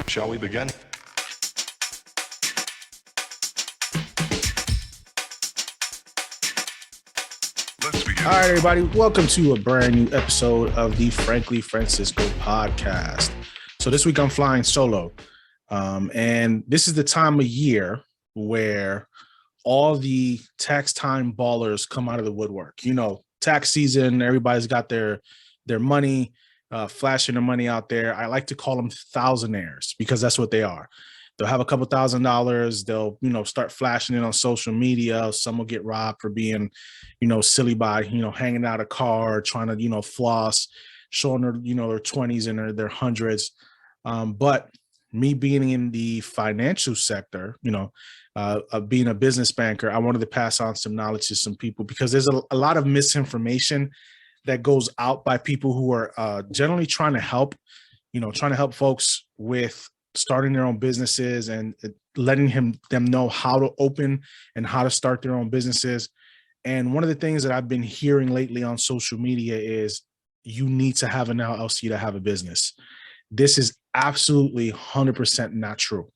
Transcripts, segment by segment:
Shall we begin? Let's begin. All right, everybody. Welcome to a brand new episode of the Frankly Francisco podcast. So this week I'm flying solo. And this is the time of year where all the tax time ballers come out of the woodwork. You know, tax season, everybody's got their money, flashing their money out there. I like to call them thousandaires because that's what they are. They'll have a couple $1,000s. They'll, start flashing it on social media. Some will get robbed for being, silly by, hanging out a car, trying to, floss, showing their, their 20s and their hundreds. But me being in the financial sector, being a business banker, I wanted to pass on some knowledge to some people because there's a lot of misinformation that goes out by people who are generally trying to help folks with starting their own businesses and letting them know how to open and how to start their own businesses. And one of the things that I've been hearing lately on social media is you need to have an LLC to have a business. This is absolutely 100% not true.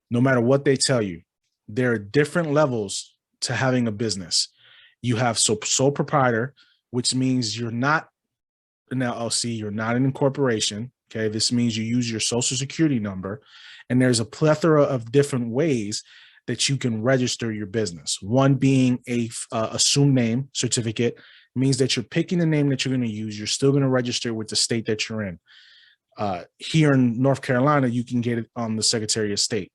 No matter what they tell you, there are different levels to having a business. You have sole proprietor, which means you're not an LLC, you're not an incorporation. Okay, this means you use your social security number, and there's a plethora of different ways that you can register your business. One being a assumed name certificate means that you're picking the name that you're going to use. You're still going to register with the state that you're in. Here in North Carolina, you can get it on the Secretary of State.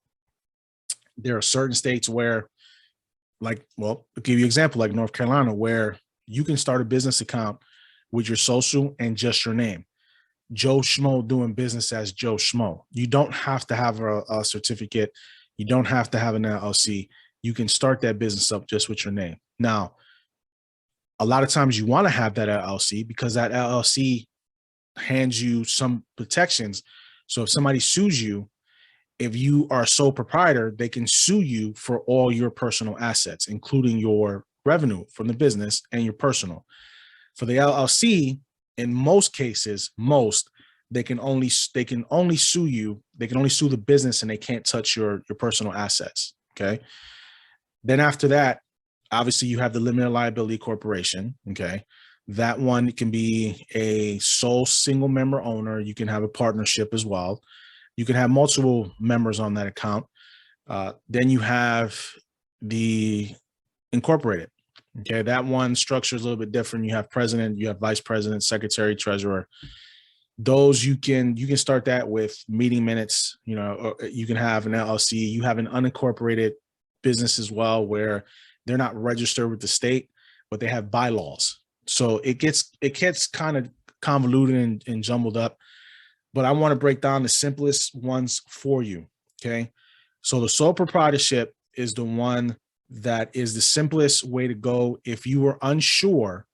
There are certain states where, I'll give you an example, like North Carolina, where you can start a business account with your social and just your name. Joe Schmo doing business as Joe Schmo. You don't have to have a certificate. You don't have to have an LLC. You can start that business up just with your name. Now, a lot of times you want to have that LLC because that LLC hands you some protections. So if somebody sues you, if you are a sole proprietor, they can sue you for all your personal assets, including your revenue from the business and your personal. For the LLC, in most cases, they can only sue you. They can only sue the business, and they can't touch your personal assets. Okay. Then after that, obviously you have the limited liability corporation. Okay. That one can be a sole single member owner. You can have a partnership as well. You can have multiple members on that account. Then you have the incorporated. Okay, that one structure is a little bit different. You have president, you have vice president, secretary, treasurer. Those you can start that with meeting minutes. Or you can have an LLC. You have an unincorporated business as well, where they're not registered with the state, but they have bylaws. So it gets kind of convoluted and jumbled up. But I want to break down the simplest ones for you. Okay, so the sole proprietorship is the one that is the simplest way to go if you are unsure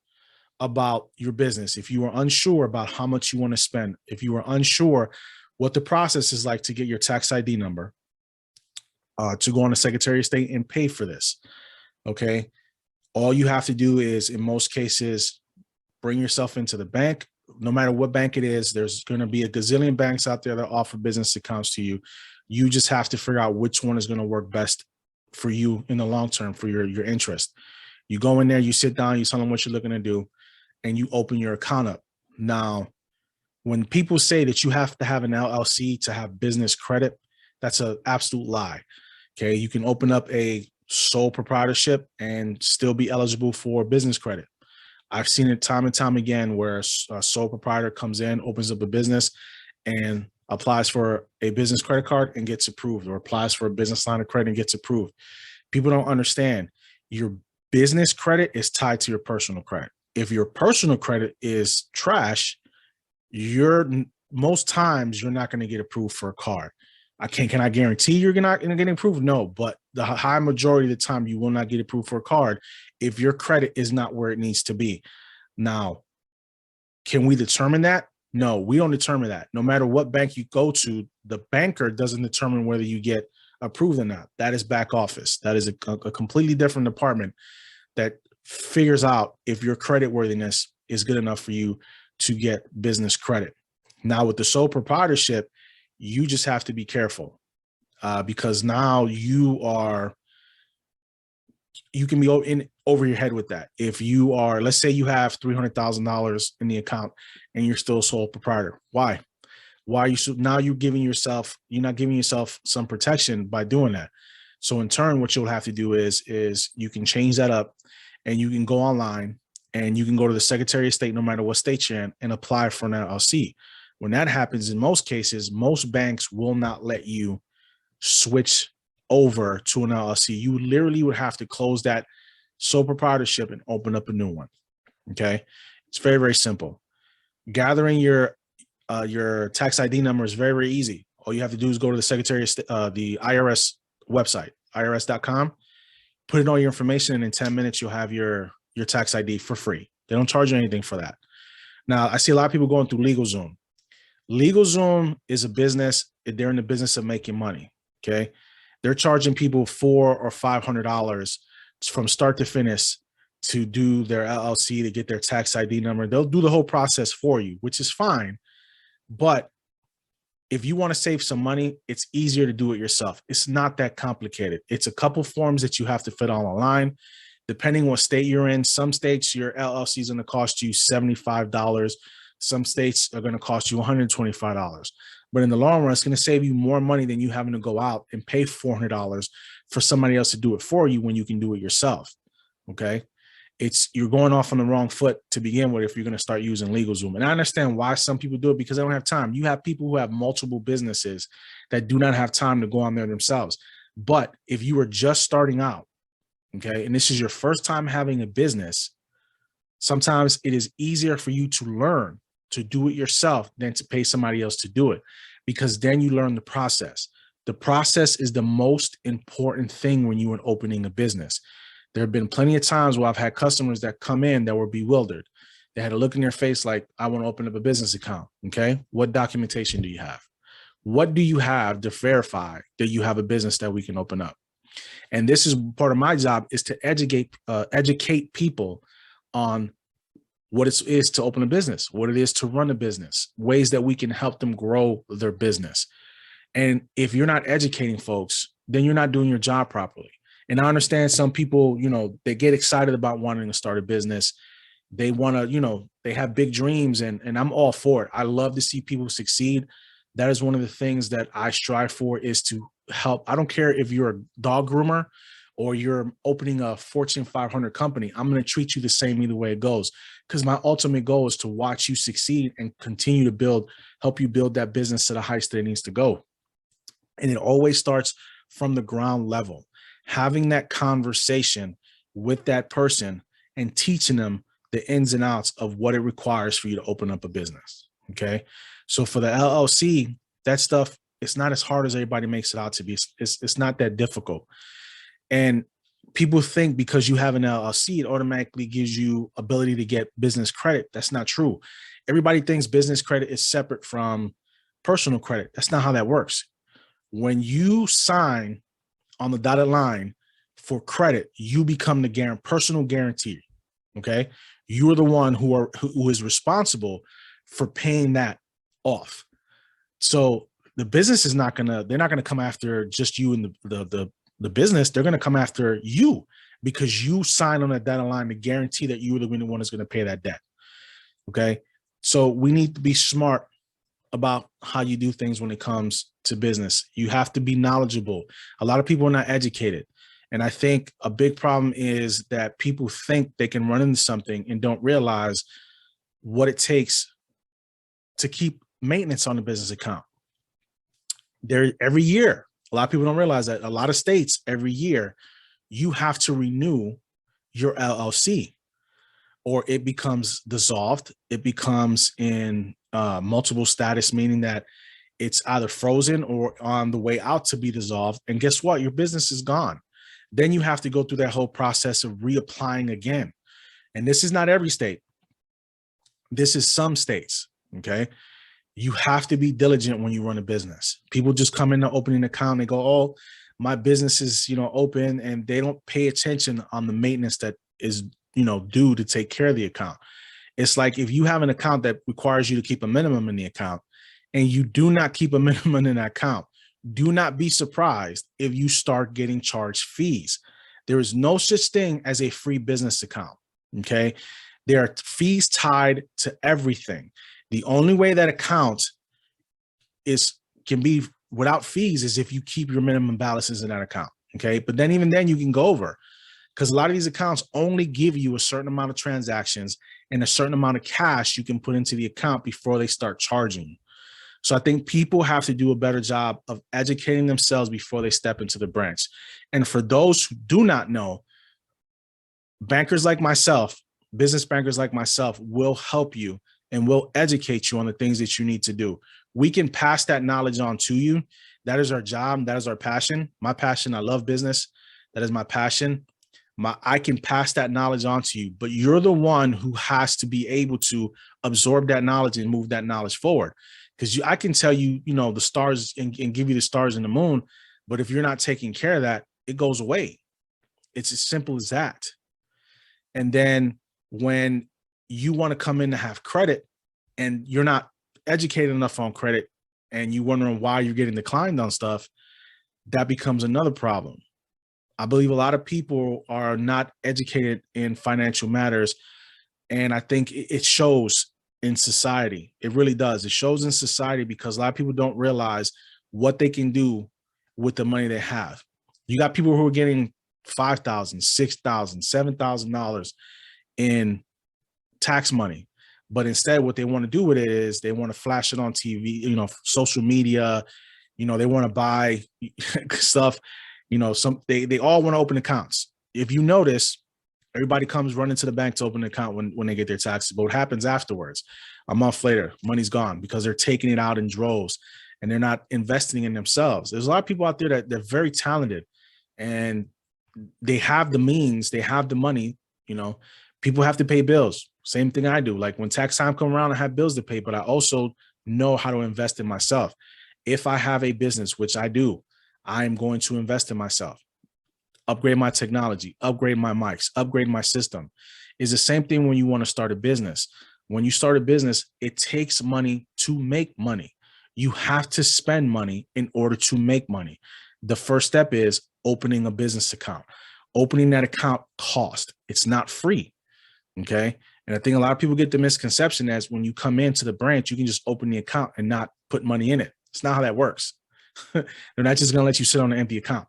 about your business, if you are unsure about how much you want to spend, if you are unsure what the process is like to get your tax ID number, to go on the Secretary of State and pay for this. Okay. All you have to do is, in most cases, bring yourself into the bank. No matter what bank it is, there's going to be a gazillion banks out there that offer business accounts to you. You just have to figure out which one is going to work best for you in the long term, for your interest. You go in there, you sit down, you tell them what you're looking to do, and you open your account up. Now, when people say that you have to have an LLC to have business credit, that's an absolute lie. Okay, you can open up a sole proprietorship and still be eligible for business credit. I've seen it time and time again where a sole proprietor comes in, opens up a business, and applies for a business credit card and gets approved, or applies for a business line of credit and gets approved. People don't understand your business credit is tied to your personal credit. If your personal credit is trash, most times you're not going to get approved for a card. Can I guarantee you're not going to get approved? No, but the high majority of the time you will not get approved for a card if your credit is not where it needs to be. Now, can we determine that? No, we don't determine that. No matter what bank you go to, the banker doesn't determine whether you get approved or not. That is back office. That is a completely different department that figures out if your credit worthiness is good enough for you to get business credit. Now, with the sole proprietorship, You just have to be careful because now you can be in over your head with that. If you are, let's say you have $300,000 in the account and you're still sole proprietor. Why? Why are you now you're not giving yourself some protection by doing that. So in turn, what you'll have to do is you can change that up and you can go online and you can go to the Secretary of State, no matter what state you're in, and apply for an LLC. When that happens, in most cases, most banks will not let you switch over to an LLC. You literally would have to close that sole proprietorship and open up a new one. Okay. It's very, very simple. Gathering your tax ID number is very, very easy. All you have to do is go to the Secretary of the IRS website, irs.com, put in all your information, and in 10 minutes, you'll have your tax ID for free. They don't charge you anything for that. Now, I see a lot of people going through LegalZoom. LegalZoom is a business. They're in the business of making money. Okay. They're charging people $400 or $500 from start to finish to do their LLC, to get their tax ID number. They'll do the whole process for you, which is fine. But if you want to save some money, it's easier to do it yourself. It's not that complicated. It's a couple forms that you have to fill out online. Depending what state you're in, some states your LLC is going to cost you $75. Some states are going to cost you $125. But in the long run, it's going to save you more money than you having to go out and pay $400 for somebody else to do it for you when you can do it yourself. Okay. You're going off on the wrong foot to begin with if you're going to start using LegalZoom. And I understand why some people do it, because they don't have time. You have people who have multiple businesses that do not have time to go on there themselves. But if you are just starting out, okay, and this is your first time having a business, sometimes it is easier for you to learn to do it yourself than to pay somebody else to do it, because then you learn the process. The process is the most important thing when you are opening a business. There have been plenty of times where I've had customers that come in that were bewildered. They had a look in their face like, I want to open up a business account. Okay. What documentation do you have? What do you have to verify that you have a business that we can open up? And this is part of my job, is to educate people on what it is to open a business, what it is to run a business, ways that we can help them grow their business. And if you're not educating folks, then you're not doing your job properly. And I understand some people, they get excited about wanting to start a business. They want to, they have big dreams, and I'm all for it. I love to see people succeed. That is one of the things that I strive for, is to help. I don't care if you're a dog groomer or you're opening a Fortune 500 company. I'm going to treat you the same either way it goes, because my ultimate goal is to watch you succeed and continue to help you build that business to the heights that it needs to go. And it always starts from the ground level, having that conversation with that person and teaching them the ins and outs of what it requires for you to open up a business. Okay. So for the LLC, that stuff, it's not as hard as everybody makes it out to be. It's not that difficult. And people think because you have an LLC, it automatically gives you ability to get business credit. That's not true. Everybody thinks business credit is separate from personal credit. That's not how that works. When you sign on the dotted line for credit, you become the personal guarantee. Okay. You're the one who is responsible for paying that off. So the business they're not going to come after just you and the business. They're going to come after you because you signed on that dotted line to guarantee that you are the one that's going to pay that debt. Okay. So we need to be smart about how you do things when it comes to business. You have to be knowledgeable. A lot of people are not educated. And I think a big problem is that people think they can run into something and don't realize what it takes to keep maintenance on the business account. Every year, a lot of people don't realize that a lot of states, every year, you have to renew your LLC, or it becomes dissolved. It becomes in multiple status, meaning that it's either frozen or on the way out to be dissolved. And guess what? Your business is gone. Then you have to go through that whole process of reapplying again. And this is not every state. This is some states. Okay. You have to be diligent when you run a business. People just come in to open an account. They go, oh, my business is, open, and they don't pay attention on the maintenance that is, due to take care of the account. It's like if you have an account that requires you to keep a minimum in the account and you do not keep a minimum in that account, do not be surprised if you start getting charged fees. There is no such thing as a free business account. Okay. There are fees tied to everything. The only way that account can be without fees is if you keep your minimum balances in that account. Okay. But then even then you can go over, because a lot of these accounts only give you a certain amount of transactions and a certain amount of cash you can put into the account before they start charging you. So I think people have to do a better job of educating themselves before they step into the branch. And for those who do not know, bankers like myself, business bankers like myself will help you and will educate you on the things that you need to do. We can pass that knowledge on to you. That is our job. That is our passion. My passion. I love business. That is my passion. I can pass that knowledge on to you, but you're the one who has to be able to absorb that knowledge and move that knowledge forward. Because I can tell you, the stars and give you the stars and the moon, but if you're not taking care of that, it goes away. It's as simple as that. And then when you want to come in to have credit and you're not educated enough on credit and you're wondering why you're getting declined on stuff, that becomes another problem. I believe a lot of people are not educated in financial matters. And I think it shows in society. It really does. It shows in society because a lot of people don't realize what they can do with the money they have. You got people who are getting $5,000, $6,000, $7,000 in tax money. But instead, what they want to do with it is they want to flash it on TV, social media, they want to buy stuff, they all want to open accounts. If you notice, everybody comes running to the bank to open an account when they get their taxes. But what happens afterwards? A month later, money's gone because they're taking it out in droves and they're not investing in themselves. There's a lot of people out there that they're very talented and they have the means, they have the money, people have to pay bills. Same thing I do. Like when tax time comes around, I have bills to pay, but I also know how to invest in myself. If I have a business, which I do, I am going to invest in myself. Upgrade my technology, upgrade my mics, upgrade my system. Is the same thing when you want to start a business. When you start a business, it takes money to make money. You have to spend money in order to make money. The first step is opening a business account. Opening that account costs. It's not free. Okay. And I think a lot of people get the misconception as when you come into the branch, you can just open the account and not put money in it. It's not how that works. They're not just going to let you sit on an empty account.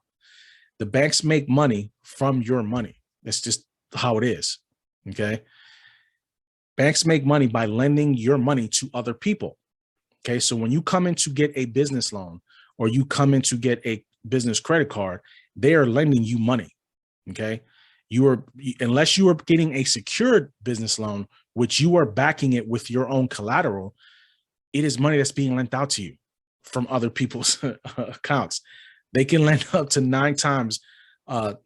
The banks make money from your money. That's just how it is. Okay. Banks make money by lending your money to other people. Okay. So when you come in to get a business loan or you come in to get a business credit card, they are lending you money. Okay. Unless you are getting a secured business loan, which you are backing it with your own collateral, it is money that's being lent out to you from other people's accounts. They can lend up to nine times the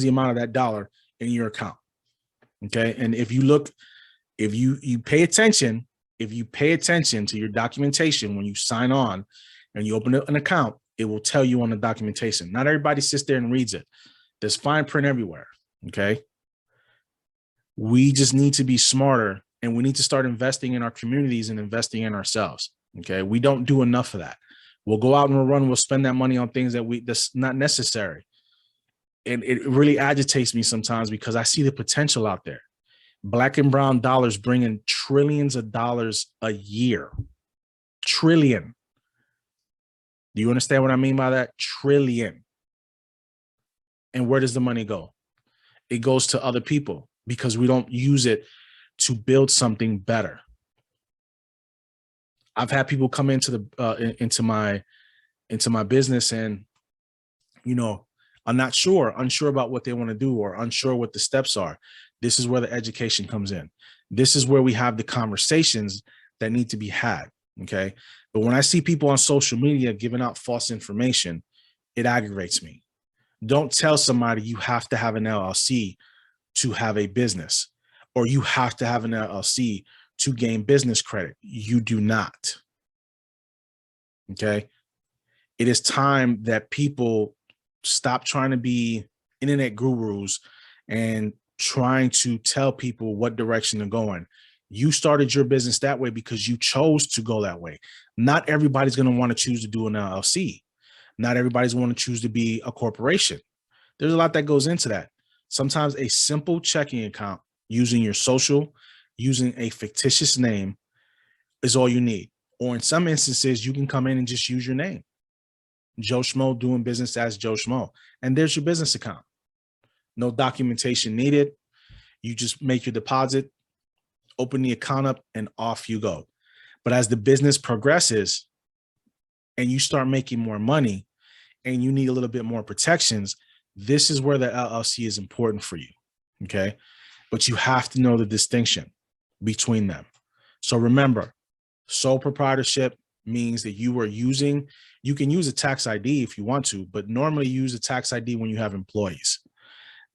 amount of that dollar in your account. Okay. And if you pay attention, to your documentation, when you sign on and you open an account, it will tell you on the documentation. Not everybody sits there and reads it. There's fine print everywhere. Okay. We just need to be smarter and we need to start investing in our communities and investing in ourselves. Okay. We don't do enough of that. We'll go out and we'll spend that money on things that's not necessary. And it really agitates me sometimes because I see the potential out there. Black and brown dollars bring in trillions of dollars a year. Trillion. Do you understand what I mean by that? Trillion. And where does the money go? It goes to other people because we don't use it to build something better. I've had people come into my business and, I'm unsure about what they want to do or unsure what the steps are. This is where the education comes in. This is where we have the conversations that need to be had. Okay. But when I see people on social media giving out false information, it aggravates me. Don't tell somebody you have to have an LLC to have a business, or you have to have an LLC to gain business credit. You do not. Okay. It is time that people stop trying to be internet gurus and trying to tell people what direction to go in. You started your business that way because you chose to go that way. Not everybody's going to want to choose to do an LLC. Not everybody's want to choose to be a corporation. There's a lot that goes into that. Sometimes a simple checking account using your social, using a fictitious name is all you need. Or in some instances, you can come in and just use your name. Joe Schmo doing business as Joe Schmo. And there's your business account. No documentation needed. You just make your deposit, open the account up, and off you go. But as the business progresses and you start making more money and you need a little bit more protections, this is where the LLC is important for you. Okay. But you have to know the distinction between them. So remember, sole proprietorship means that you can use a tax ID if you want to, but normally use a tax ID when you have employees.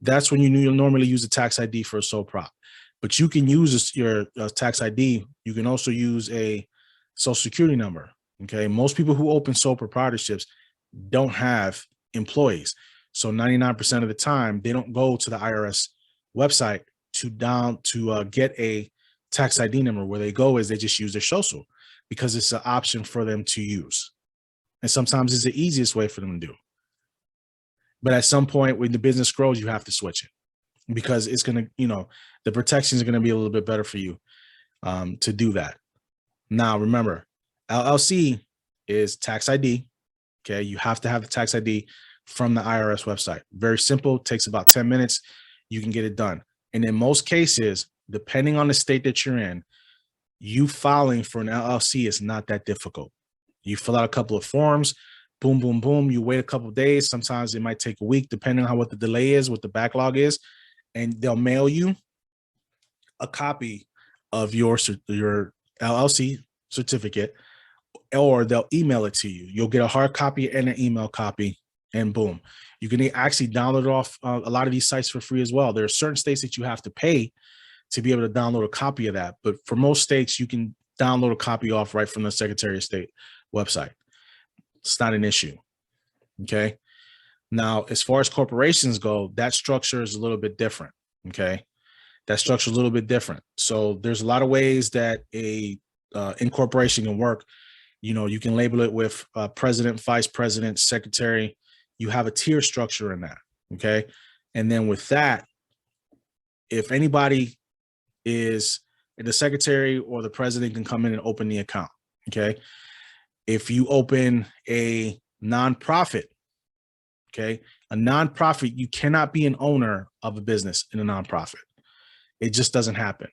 That's when you'll normally use a tax ID for a sole prop. But you can use your tax ID. You can also use a social security number. Okay. Most people who open sole proprietorships don't have employees. So 99% of the time, they don't go to the IRS website to get a tax ID number. Where they go is they just use their social because it's an option for them to use. And sometimes it's the easiest way for them to do. But at some point when the business grows, you have to switch it because it's going to, the protections are going to be a little bit better for you to do that. Now, remember, LLC is tax ID. Okay. You have to have the tax ID from the IRS website. Very simple. Takes about 10 minutes. You can get it done. And in most cases, depending on the state that you're in, you filing for an LLC is not that difficult. You fill out a couple of forms, boom, boom, boom. You wait a couple of days. Sometimes it might take a week, depending on what the delay is, what the backlog is. And they'll mail you a copy of your LLC certificate, or they'll email it to you. You'll get a hard copy and an email copy, and boom. You can actually download it off a lot of these sites for free as well. There are certain states that you have to pay to be able to download a copy of that. But for most states, you can download a copy off right from the Secretary of State website. It's not an issue. Okay. Now, as far as corporations go, that structure is a little bit different. Okay. That structure is a little bit different. So there's a lot of ways that a incorporation can work. You can label it with president, vice president, secretary. You have a tier structure in that. Okay. And then with that, if anybody is the secretary or the president can come in and open the account. Okay. If you open a nonprofit, okay, a nonprofit, you cannot be an owner of a business in a nonprofit. It just doesn't happen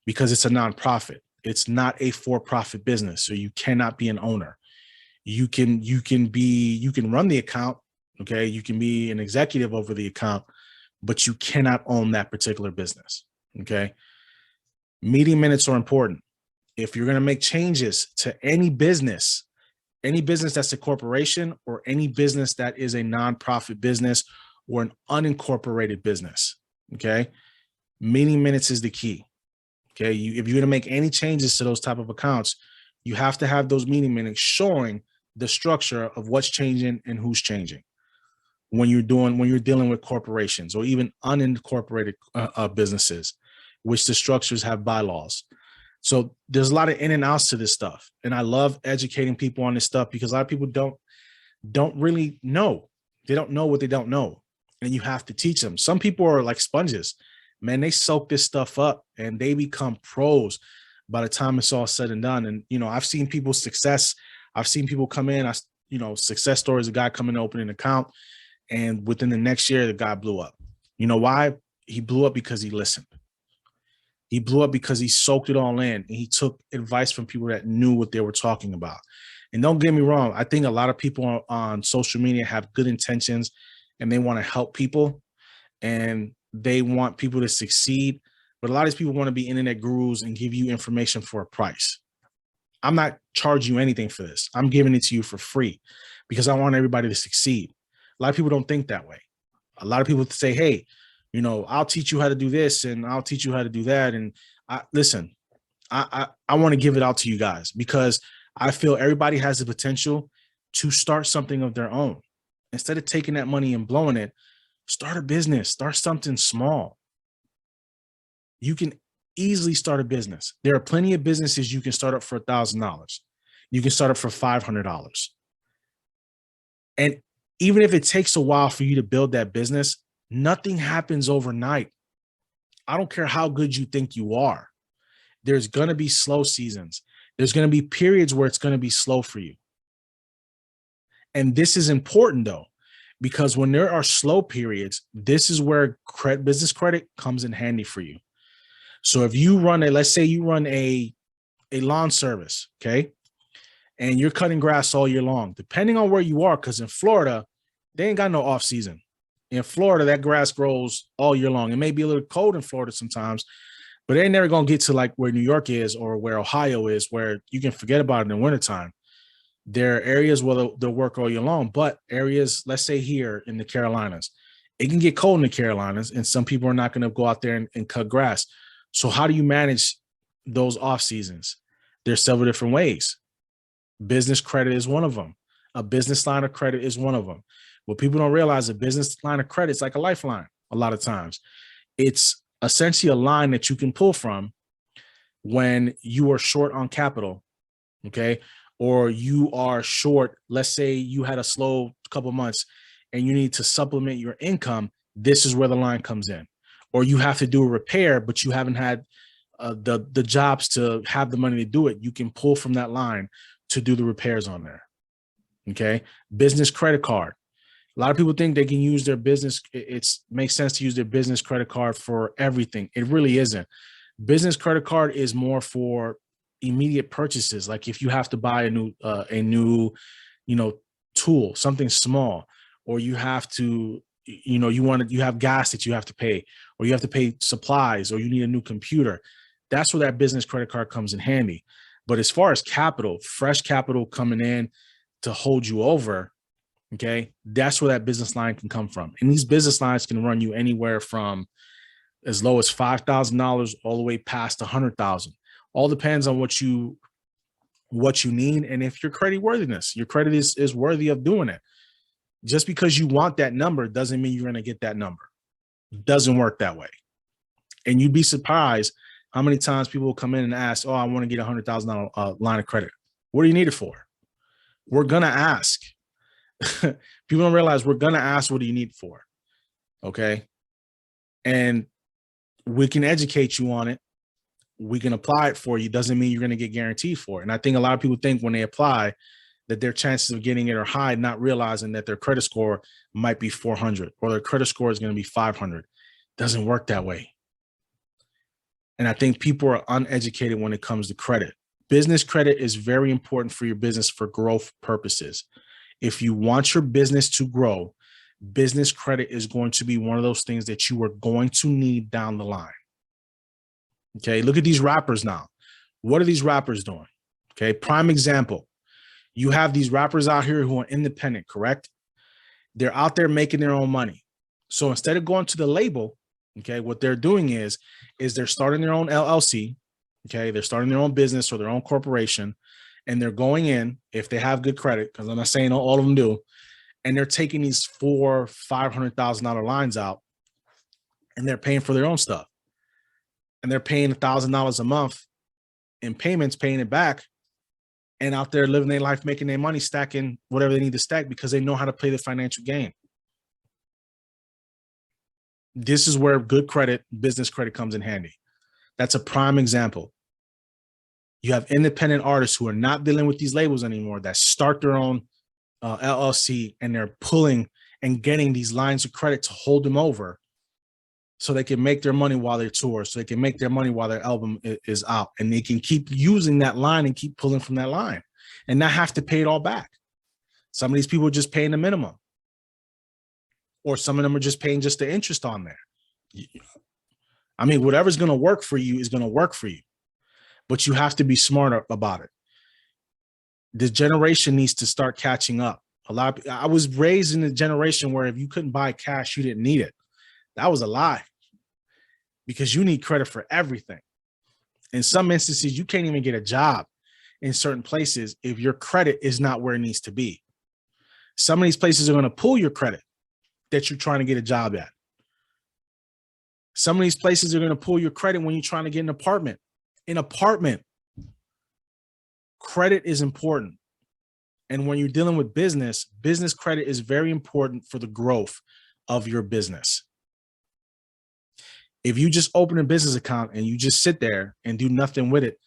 because it's a nonprofit. It's not a for-profit business. So you cannot be an owner. You can run the account. Okay. You can be an executive over the account, but you cannot own that particular business. Okay. Meeting minutes are important. If you're going to make changes to any business that's a corporation, or any business that is a nonprofit business or an unincorporated business, okay, meeting minutes is the key. Okay. If you're going to make any changes to those type of accounts, you have to have those meeting minutes showing the structure of what's changing and who's changing when you're dealing with corporations or even unincorporated businesses, which the structures have bylaws. So there's a lot of in and outs to this stuff. And I love educating people on this stuff because a lot of people don't really know. They don't know what they don't know. And you have to teach them. Some people are like sponges. Man, they soak this stuff up and they become pros by the time it's all said and done. And, I've seen people's success. I've seen people come in, success stories, a guy coming to open an account, and within the next year, the guy blew up. You know why? He blew up because he listened. He blew up because he soaked it all in, and he took advice from people that knew what they were talking about. And don't get me wrong, I think a lot of people on social media have good intentions and they want to help people and they want people to succeed. But a lot of these people want to be internet gurus and give you information for a price. I'm not charging you anything for this. I'm giving it to you for free because I want everybody to succeed. A lot of people don't think that way. A lot of people say, hey, I'll teach you how to do this and I'll teach you how to do that. And I want to give it out to you guys because I feel everybody has the potential to start something of their own. Instead of taking that money and blowing it, start a business, start something small. You can easily start a business. There are plenty of businesses you can start up for $1,000. You can start up for $500. And even if it takes a while for you to build that business, nothing happens overnight. I don't care how good you think you are. There's going to be slow seasons. There's going to be periods where it's going to be slow for you. And this is important though, because when there are slow periods, this is where business credit comes in handy for you. So if you run let's say you run a lawn service, okay, and you're cutting grass all year long, depending on where you are, because in Florida, they ain't got no off season. In Florida, that grass grows all year long. It may be a little cold in Florida sometimes, but they're never going to get to like where New York is or where Ohio is, where you can forget about it in the wintertime. There are areas where they'll work all year long, but areas, let's say here in the Carolinas, it can get cold in the Carolinas, and some people are not going to go out there and cut grass. So how do you manage those off seasons? There's several different ways. Business credit is one of them. A business line of credit is one of them. What people don't realize, a business line of credit is like a lifeline. A lot of times it's essentially a line that you can pull from when you are short on capital. Okay. Or you are short. Let's say you had a slow couple months and you need to supplement your income. This is where the line comes in. Or you have to do a repair, but you haven't had the jobs to have the money to do it. You can pull from that line to do the repairs on there. Okay. Business credit card. A lot of people think they can use their business. It makes sense to use their business credit card for everything. It really isn't. Business credit card is more for immediate purchases. Like if you have to buy a new, tool, something small, or you have to, you have gas that you have to pay, or you have to pay supplies, or you need a new computer. That's where that business credit card comes in handy. But as far as capital, fresh capital coming in to hold you over, okay, that's where that business line can come from. And these business lines can run you anywhere from as low as $5,000 all the way past $100,000. All depends on what you need and if your credit worthiness, your credit is worthy of doing it. Just because you want that number doesn't mean you're going to get that number. It doesn't work that way. And you'd be surprised how many times people will come in and ask, oh, I want to get $100,000 line of credit. What do you need it for? We're going to ask. People don't realize we're going to ask, what do you need it for? Okay. And we can educate you on it. We can apply it for you. Doesn't mean you're going to get guaranteed for it. And I think a lot of people think when they apply that their chances of getting it are high, not realizing that their credit score might be 400 or their credit score is going to be 500. Doesn't work that way. And I think people are uneducated when it comes to credit. Business credit is very important for your business for growth purposes. If you want your business to grow, business credit is going to be one of those things that you are going to need down the line. Okay, look at these rappers now. What are these rappers doing? Okay, prime example. You have these rappers out here who are independent, correct? They're out there making their own money. So instead of going to the label, okay, what they're doing is they're starting their own LLC. Okay, they're starting their own business or their own corporation, and they're going in, if they have good credit, because I'm not saying all of them do, and they're taking these $400,000-$500,000 lines out, and they're paying for their own stuff. And they're paying $1,000 a month in payments, paying it back, and out there living their life, making their money, stacking whatever they need to stack because they know how to play the financial game. This is where good credit, business credit comes in handy. That's a prime example. You have independent artists who are not dealing with these labels anymore that start their own LLC, and they're pulling and getting these lines of credit to hold them over so they can make their money while they tour, so they can make their money while their album is out, and they can keep using that line and keep pulling from that line and not have to pay it all back. Some of these people are just paying the minimum, or some of them are just paying just the interest on there. I mean, whatever's going to work for you is going to work for you, but you have to be smart about it. This generation needs to start catching up. I was raised in a generation where if you couldn't buy cash, you didn't need it. That was a lie, because you need credit for everything. In some instances, you can't even get a job in certain places if your credit is not where it needs to be. Some of these places are going to pull your credit that you're trying to get a job at. Some of these places are going to pull your credit when you're trying to get an apartment. Credit is important. And when you're dealing with business credit is very important for the growth of your business. If you just open a business account and you just sit there and do nothing with it,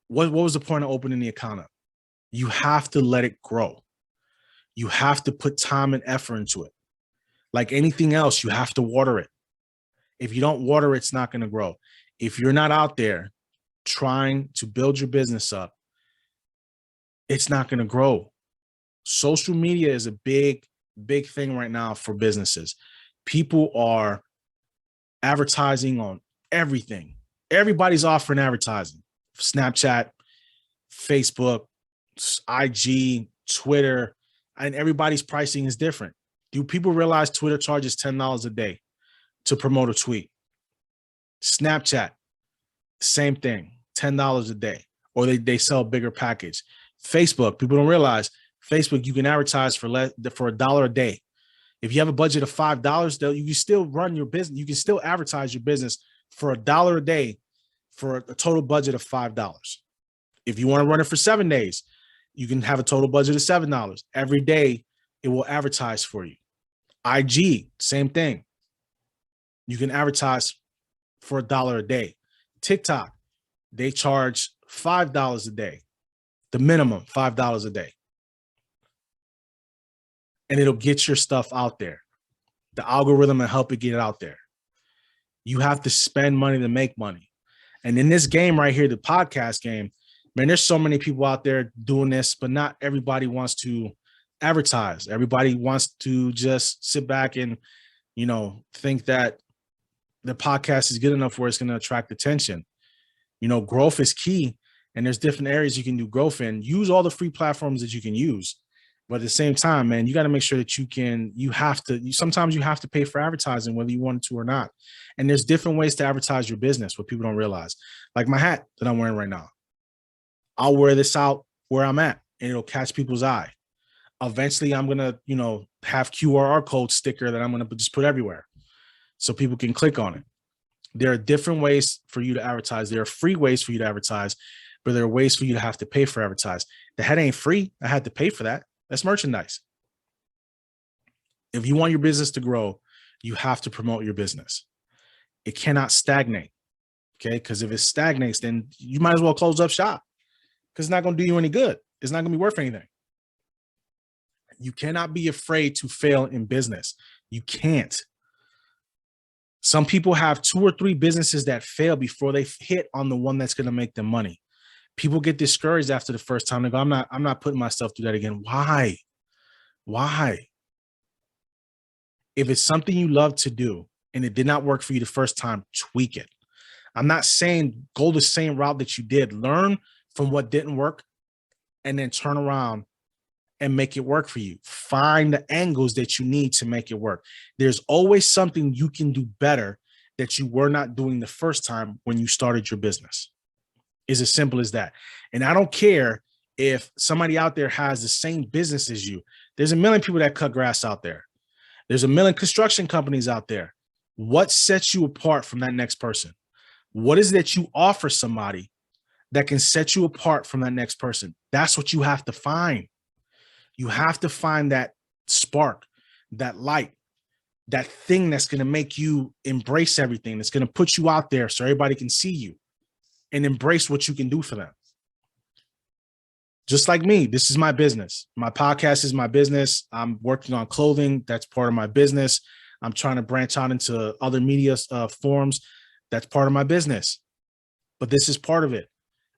what was the point of opening the account up? You have to let it grow. You have to put time and effort into it. Like anything else, you have to water it. If you don't water it, it's not going to grow. If you're not out there trying to build your business up, it's not going to grow. Social media is a big thing right now for businesses. People are advertising on everything. Everybody's offering advertising. Snapchat, Facebook, IG, Twitter, and everybody's pricing is different. Do people realize Twitter charges $10 a day to promote a tweet? Snapchat, same thing, $10 a day, or they sell a bigger package. Facebook, people don't realize Facebook, you can advertise for $1 a day. If you have a budget of $5, you can still run your business. You can still advertise your business for $1 a day for a total budget of $5. If you want to run it for 7 days, you can have a total budget of $7. Every day, it will advertise for you. IG, same thing. You can advertise for $1 a day. TikTok, they charge $5 a day, the minimum $5 a day. And it'll get your stuff out there. The algorithm will help you get it out there. You have to spend money to make money. And in this game right here, the podcast game, man, there's so many people out there doing this, but not everybody wants to advertise. Everybody wants to just sit back and, think that the podcast is good enough where it's going to attract attention. Growth is key, and there's different areas you can do growth in. Use all the free platforms that you can use. But at the same time, man, you got to make sure that sometimes you have to pay for advertising, whether you want to or not. And there's different ways to advertise your business, what people don't realize. Like my hat that I'm wearing right now. I'll wear this out where I'm at and it'll catch people's eye. Eventually I'm going to, have QR code sticker that I'm going to just put everywhere so people can click on it. There are different ways for you to advertise. There are free ways for you to advertise, but there are ways for you to have to pay for advertise. The hat ain't free. I had to pay for that. That's merchandise. If you want your business to grow, you have to promote your business. It cannot stagnate. Okay. Because if it stagnates, then you might as well close up shop because it's not going to do you any good. It's not going to be worth anything. You cannot be afraid to fail in business. You can't. Some people have 2 or 3 businesses that fail before they hit on the one that's going to make them money. People get discouraged after the first time. They go, I'm not putting myself through that again. Why? If it's something you love to do and it did not work for you the first time, tweak it. I'm not saying go the same route that you did. Learn from what didn't work and then turn around and make it work for you. Find the angles that you need to make it work. There's always something you can do better that you were not doing the first time when you started your business. It's as simple as that. And I don't care if somebody out there has the same business as you. There's a million people that cut grass out there. There's a million construction companies out there. What sets you apart from that next person? What is it that you offer somebody that can set you apart from that next person? That's what you have to find. You have to find that spark, that light, that thing that's going to make you embrace everything. That's going to put you out there so everybody can see you and embrace what you can do for them. Just like me, this is my business. My podcast is my business. I'm working on clothing. That's part of my business. I'm trying to branch out into other media forms. That's part of my business. But this is part of it.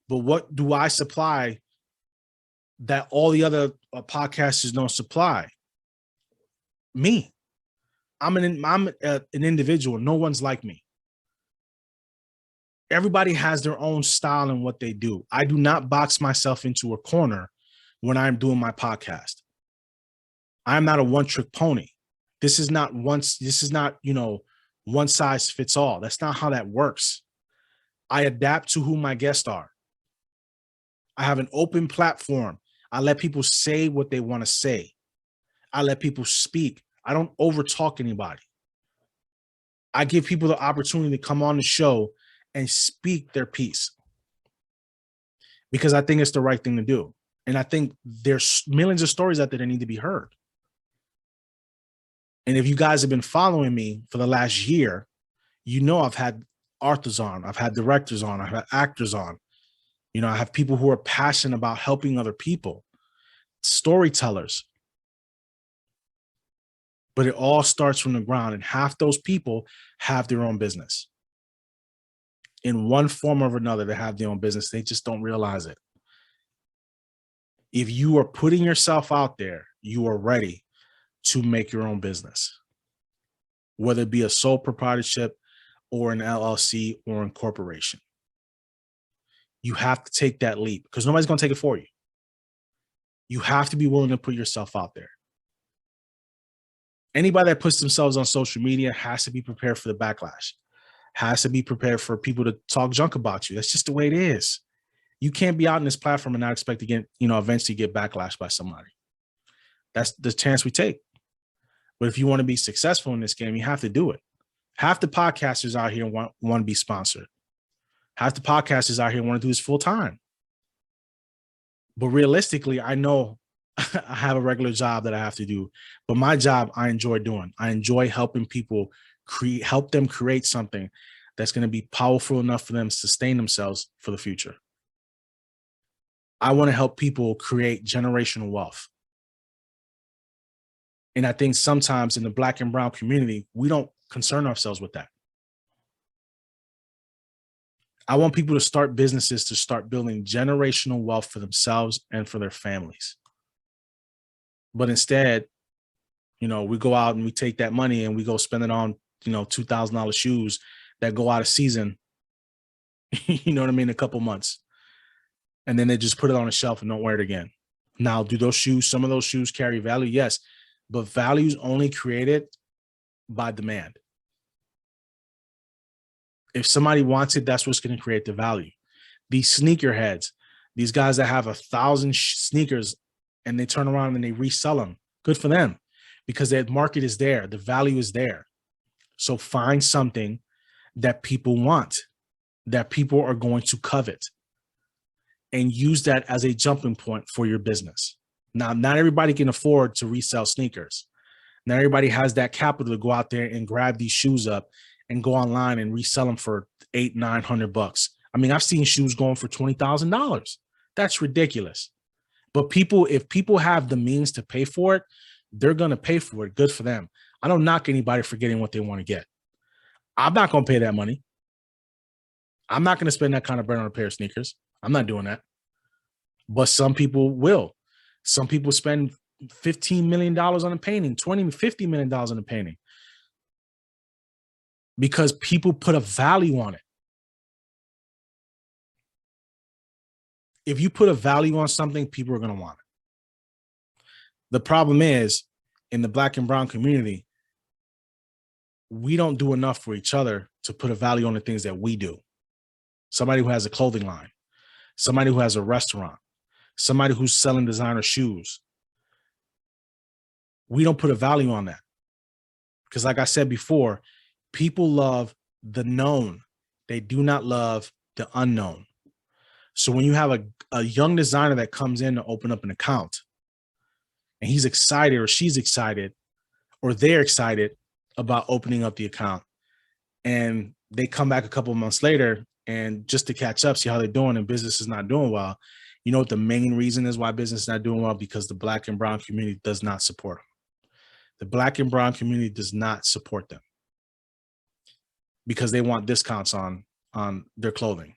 But what do I supply that all the other podcasters don't supply? Me. I'm an individual. No one's like me. Everybody has their own style in what they do. I do not box myself into a corner when I'm doing my podcast. I'm not a one-trick pony. This is not one size fits all. That's not how that works. I adapt to who my guests are. I have an open platform. I let people say what they want to say. I let people speak. I don't overtalk anybody. I give people the opportunity to come on the show and speak their piece because I think it's the right thing to do. And I think there's millions of stories out there that need to be heard. And if you guys have been following me for the last year, you know I've had authors on, I've had directors on, I've had actors on. You know, I have people who are passionate about helping other people, storytellers. But it all starts from the ground, and half those people have their own business. In one form or another, they have their own business. They just don't realize it. If you are putting yourself out there, you are ready to make your own business, whether it be a sole proprietorship or an LLC or an incorporation. You have to take that leap because nobody's going to take it for you. You have to be willing to put yourself out there. Anybody that puts themselves on social media has to be prepared for the backlash, has to be prepared for people to talk junk about you. That's just the way it is. You can't be out on this platform and not expect to get, eventually get backlash by somebody. That's the chance we take. But if you want to be successful in this game, you have to do it. Half the podcasters out here want to be sponsored. Half the podcasters out here want to do this full time. But realistically, I know I have a regular job that I have to do, but my job I enjoy doing. I enjoy helping people help them create something that's going to be powerful enough for them to sustain themselves for the future. I want to help people create generational wealth. And I think sometimes in the Black and brown community, we don't concern ourselves with that. I want people to start businesses to start building generational wealth for themselves and for their families. But instead, we go out and we take that money and we go spend it on, $2,000 shoes that go out of season, you know what I mean, a couple months. And then they just put it on a shelf and don't wear it again. Now, do some of those shoes carry value? Yes, but value is only created by demand. If somebody wants it, that's what's going to create the value. These sneakerheads, these guys that have 1,000 sneakers and they turn around and they resell them, good for them because that market is there. The value is there. So find something that people want, that people are going to covet, and use that as a jumping point for your business. Now, not everybody can afford to resell sneakers. Not everybody has that capital to go out there and grab these shoes up and go online and resell them for $800-900. I mean, I've seen shoes going for $20,000. That's ridiculous. But if people have the means to pay for it, they're going to pay for it. Good for them. I don't knock anybody for getting what they want to get. I'm not going to pay that money. I'm not going to spend that kind of bread on a pair of sneakers. I'm not doing that. But some people will. Some people spend $15 million on a painting, $50 million on a painting, because people put a value on it. If you put a value on something, people are going to want it. The problem is, in the Black and brown community, we don't do enough for each other to put a value on the things that we do. Somebody who has a clothing line, somebody who has a restaurant, somebody who's selling designer shoes. We don't put a value on that. Because like I said before, people love the known. They do not love the unknown. So when you have a young designer that comes in to open up an account and he's excited or she's excited or they're excited about opening up the account, and they come back a couple of months later and just to catch up, see how they're doing, and business is not doing well. You know what the main reason is why business is not doing well? Because the Black and brown community does not support them. The Black and brown community does not support them because they want discounts on their clothing.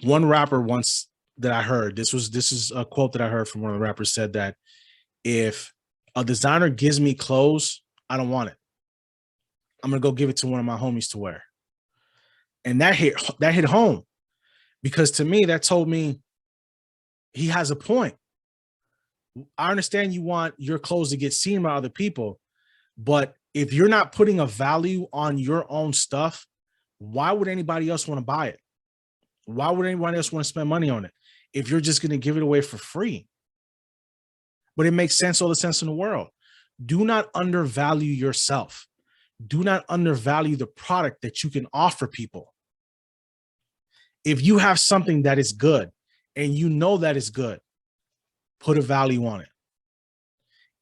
One rapper once that I heard, this is a quote that I heard from one of the rappers, said that if a designer gives me clothes, I don't want it. I'm going to go give it to one of my homies to wear. And that hit home, because to me, that told me he has a point. I understand you want your clothes to get seen by other people, but if you're not putting a value on your own stuff, why would anybody else want to buy it? Why would anybody else want to spend money on it if you're just going to give it away for free? But it makes sense, all the sense in the world. Do not undervalue yourself. Do not undervalue the product that you can offer people. If you have something that is good and you know that is good, put a value on it.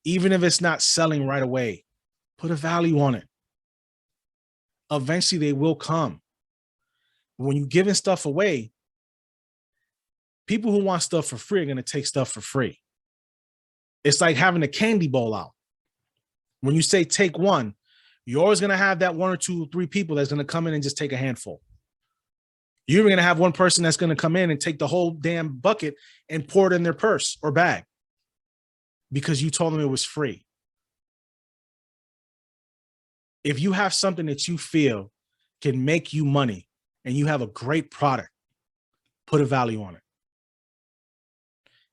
Even if it's not selling right away, put a value on it. Eventually they will come. When you're giving stuff away, people who want stuff for free are going to take stuff for free. It's like having a candy bowl out. When you say take one, you're always going to have that one or two, three people that's going to come in and just take a handful. You're even going to have one person that's going to come in and take the whole damn bucket and pour it in their purse or bag because you told them it was free. If you have something that you feel can make you money and you have a great product, put a value on it.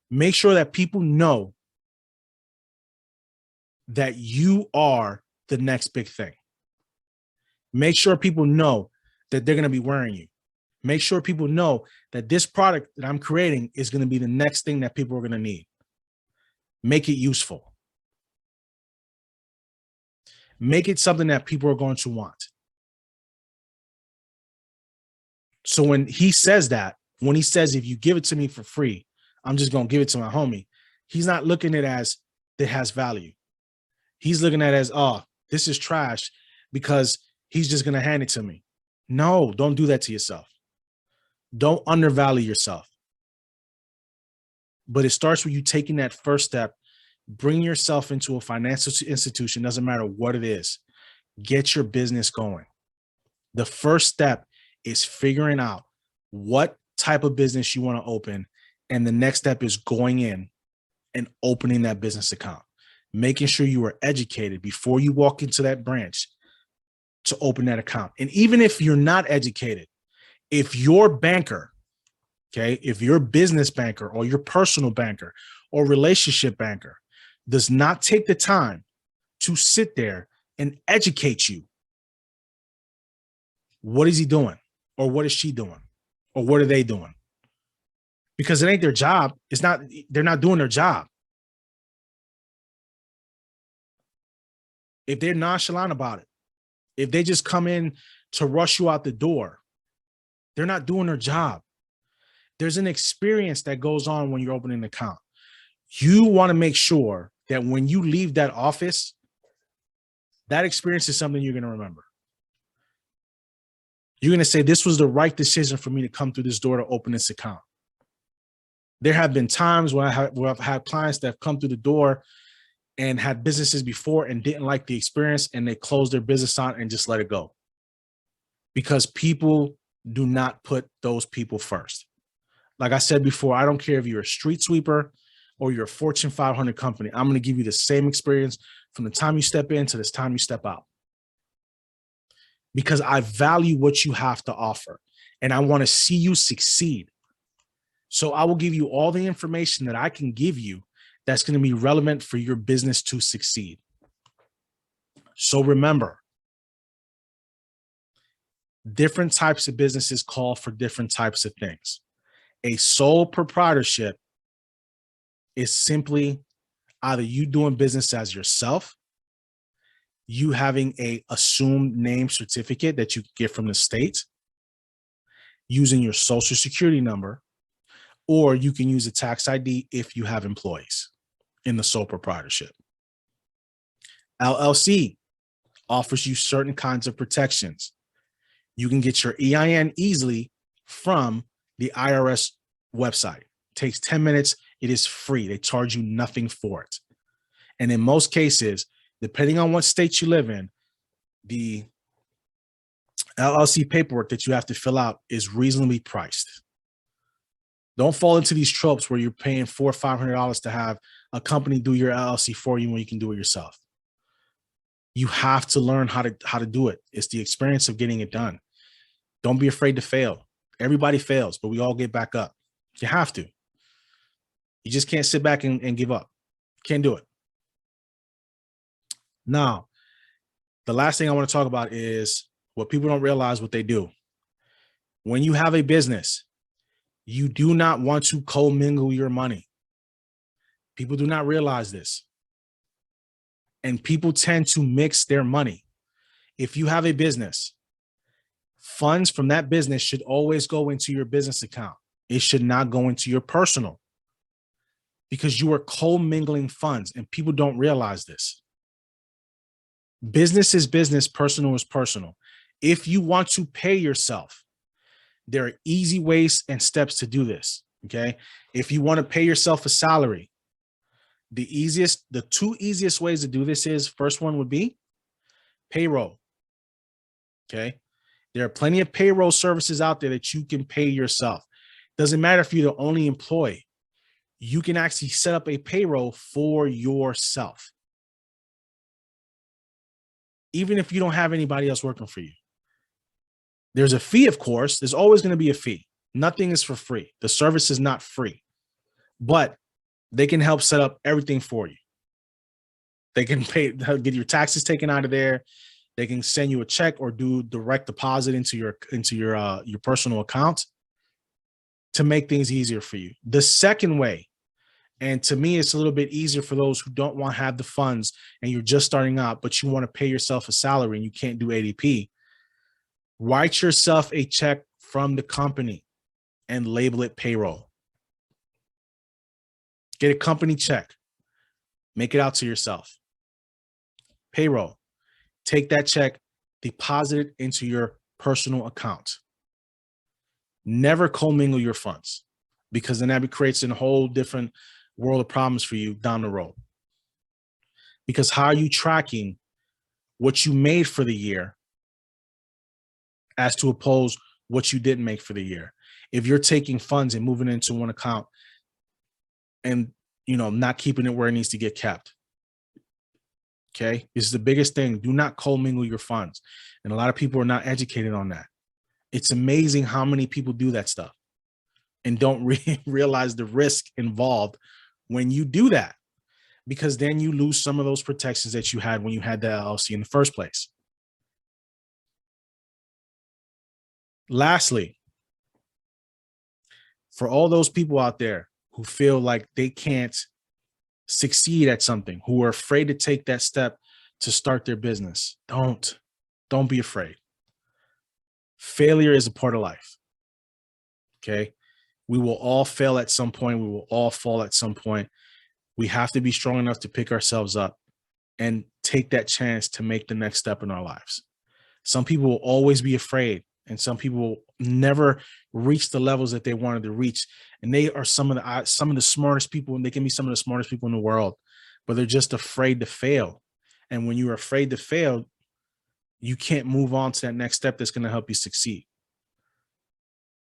Make sure that people know that you are the next big thing. Make sure people know that they're going to be wearing you. Make sure people know that this product that I'm creating is going to be the next thing that people are going to need. Make it useful. Make it something that people are going to want. So when he says that, when he says, if you give it to me for free, I'm just going to give it to my homie, he's not looking at it as that has value. He's looking at it as, oh, this is trash because he's just going to hand it to me. No, don't do that to yourself. Don't undervalue yourself. But it starts with you taking that first step, bring yourself into a financial institution, doesn't matter what it is. Get your business going. The first step is figuring out what type of business you want to open. And the next step is going in and opening that business account, making sure you are educated before you walk into that branch to open that account. And even if you're not educated, if your banker, okay, if your business banker or your personal banker or relationship banker does not take the time to sit there and educate you, what is he doing? Or what is she doing? Or what are they doing? Because it ain't their job. It's not, they're not doing their job. If they're nonchalant about it, if they just come in to rush you out the door, they're not doing their job. There's an experience that goes on when you're opening an account. You want to make sure that when you leave that office, that experience is something you're going to remember. You're going to say, this was the right decision for me to come through this door to open this account. There have been times where I've had clients that have come through the door and had businesses before and didn't like the experience, and they closed their business on and just let it go. Because people do not put those people first. Like I said before, I don't care if you're a street sweeper or you're a Fortune 500 company. I'm going to give you the same experience from the time you step in to the time you step out. Because I value what you have to offer and I want to see you succeed. So I will give you all the information that I can give you that's going to be relevant for your business to succeed. So remember, different types of businesses call for different types of things. A sole proprietorship is simply either you doing business as yourself, you having a assumed name certificate that you get from the state, using your social security number, or you can use a tax ID if you have employees in the sole proprietorship. LLC offers you certain kinds of protections. You can get your EIN easily from the IRS website. It takes 10 minutes. It is free. They charge you nothing for it. And in most cases, depending on what state you live in, the LLC paperwork that you have to fill out is reasonably priced. Don't fall into these tropes where you're paying $400 or $500 to have a company do your LLC for you when you can do it yourself. You have to learn how to do it. It's the experience of getting it done. Don't be afraid to fail. Everybody fails, but we all get back up. You have to. You just can't sit back and give up. Can't do it. Now, the last thing I want to talk about is what people don't realize what they do. When you have a business, you do not want to commingle your money. People do not realize this. And people tend to mix their money. If you have a business, funds from that business should always go into your business account. It should not go into your personal, because you are commingling funds and people don't realize this. Business is business, personal is personal. If you want to pay yourself, there are easy ways and steps to do this. Okay. If you want to pay yourself a salary, the two easiest ways to do this is, first one would be payroll. Okay. There are plenty of payroll services out there that you can pay yourself. Doesn't matter if you're the only employee. You can actually set up a payroll for yourself, even if you don't have anybody else working for you. There's a fee, of course. There's always going to be a fee. Nothing is for free. The service is not free, but they can help set up everything for you. They can get your taxes taken out of there. They can send you a check or do direct deposit into your personal account to make things easier for you. The second way, and to me, it's a little bit easier for those who don't want to have the funds and you're just starting out, but you want to pay yourself a salary and you can't do ADP. Write yourself a check from the company and label it payroll. Get a company check. Make it out to yourself. Payroll. Take that check, deposit it into your personal account. Never commingle your funds, because then that creates a whole different world of problems for you down the road. Because how are you tracking what you made for the year as to oppose what you didn't make for the year? If you're taking funds and moving into one account and, not keeping it where it needs to get kept. Okay. This is the biggest thing. Do not commingle your funds. And a lot of people are not educated on that. It's amazing how many people do that stuff and don't realize the risk involved when you do that, because then you lose some of those protections that you had when you had the LLC in the first place. Lastly, for all those people out there who feel like they can't succeed at something, who are afraid to take that step to start their business, don't be afraid. Failure is a part of life. Okay. We will all fail at some point. We will all fall at some point. We have to be strong enough to pick ourselves up and take that chance to make the next step in our lives. Some people will always be afraid, and some people will never reach the levels that they wanted to reach. And they are some of the smartest people, and they can be some of the smartest people in the world, but they're just afraid to fail. And when you're afraid to fail, you can't move on to that next step that's going to help you succeed.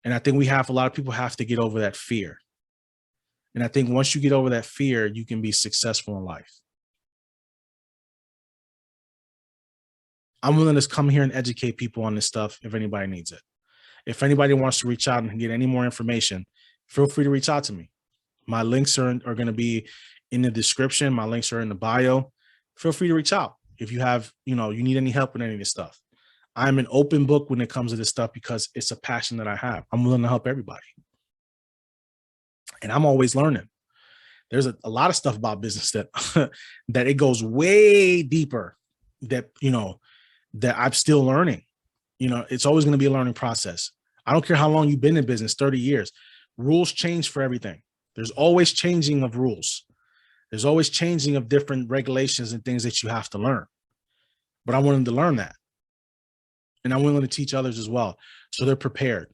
And I think a lot of people have to get over that fear. And I think once you get over that fear, you can be successful in life. I'm willing to come here and educate people on this stuff if anybody needs it. If anybody wants to reach out and get any more information, feel free to reach out to me. My links are going to be in the description. My links are in the bio. Feel free to reach out if you have, you need any help with any of this stuff. I'm an open book when it comes to this stuff because it's a passion that I have. I'm willing to help everybody. And I'm always learning. There's a lot of stuff about business that that it goes way deeper, that that I'm still learning. It's always going to be a learning process. I don't care how long you've been in business, 30 years. Rules change for everything. There's always changing of rules. There's always changing of different regulations and things that you have to learn. But I'm willing to learn that. And I'm willing to teach others as well, so they're prepared.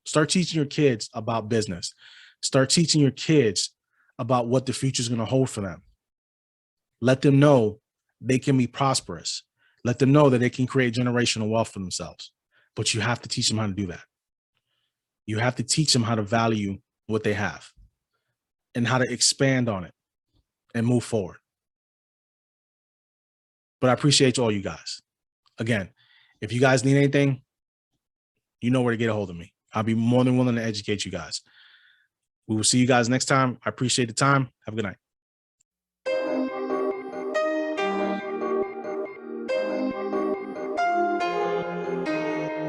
Start teaching your kids about business. Start teaching your kids about what the future is going to hold for them. Let them know they can be prosperous. Let them know that they can create generational wealth for themselves. But you have to teach them how to do that. You have to teach them how to value what they have and how to expand on it and move forward. But I appreciate all you guys. Again, if you guys need anything, you know where to get a hold of me. I'll be more than willing to educate you guys. We will see you guys next time. I appreciate the time. Have a good night.